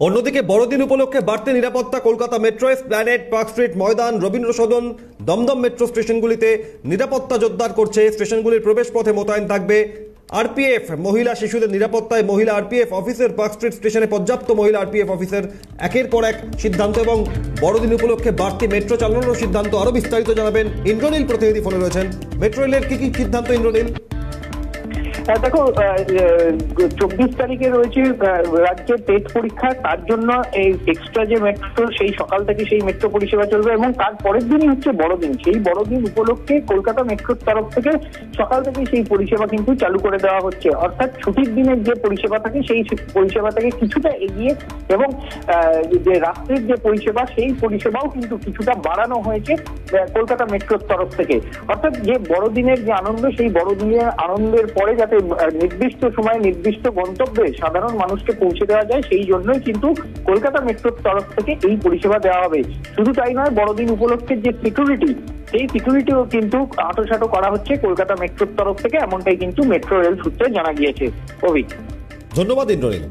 অন্যদিকে বড়দিন উপলক্ষে বাড়তি নিরাপত্তা Kolkata metro, Esplanade, Park Street Maidan, Rabindra Sadan, Dumdum metro স্টেশনগুলিতে নিরাপত্তা জোরদার করছে। স্টেশনগুলির প্রবেশ পথে মোতায়েন থাকবে আরপিএফ। মহিলা শিশুদের নিরাপত্তায় মহিলা আরপিএফ অফিসের, পার্ক স্ট্রিট স্টেশনে পর্যাপ্ত মহিলা আরপিএফ অফিসের একের পর এক সিদ্ধান্ত এবং বড়দিন উপলক্ষে বাড়তি মেট্রো চালানোর সিদ্ধান্ত। আরো বিস্তারিত জানাবেন ইন্দ্রনীল প্রতিনিধি ফোনে রয়েছেন। মেট্রো রেলের কি সিদ্ধান্ত ইন্দ্রনীল? দেখো, 24 তারিখে রয়েছে রাজ্যের টেট পরীক্ষা। তার জন্য এই এক্সট্রা যে মেট্রো, সেই সকাল থেকে সেই মেট্রো পরিষেবা চলবে এবং তার পরের দিনই হচ্ছে বড়দিন। সেই বড়দিন উপলক্ষে কলকাতা মেট্রোর তরফ থেকে সকাল থেকে সেই পরিষেবা কিন্তু চালু করে দেওয়া হচ্ছে। অর্থাৎ ছুটির দিনের যে পরিষেবা থাকে সেই পরিষেবা থেকে কিছুটা এগিয়ে এবং যে রাত্রির যে পরিষেবা সেই পরিষেবাও কিন্তু কিছুটা বাড়ানো হয়েছে কলকাতা মেট্রোর তরফ থেকে। অর্থাৎ যে বড়দিনের যে আনন্দ, সেই বড়দিনের আনন্দের পরে যাতে নির্দিষ্ট সময়ে নির্দিষ্ট গন্তব্যে সাধারণ মানুষকে পৌঁছে দেওয়া যায়, সেই জন্যই কিন্তু কলকাতা মেট্রোর তরফ থেকে এই পরিষেবা দেওয়া হবে। শুধু তাই নয়, বড়দিন উপলক্ষে যে সিকিউরিটি, সেই সিকিউরিটিও কিন্তু আঁটোসাঁটো করা হচ্ছে কলকাতা মেট্রোর তরফ থেকে, এমনটাই কিন্তু মেট্রো রেল সূত্রে জানা গিয়েছে। অভিক, ধন্যবাদ ইন্দ্রনীল।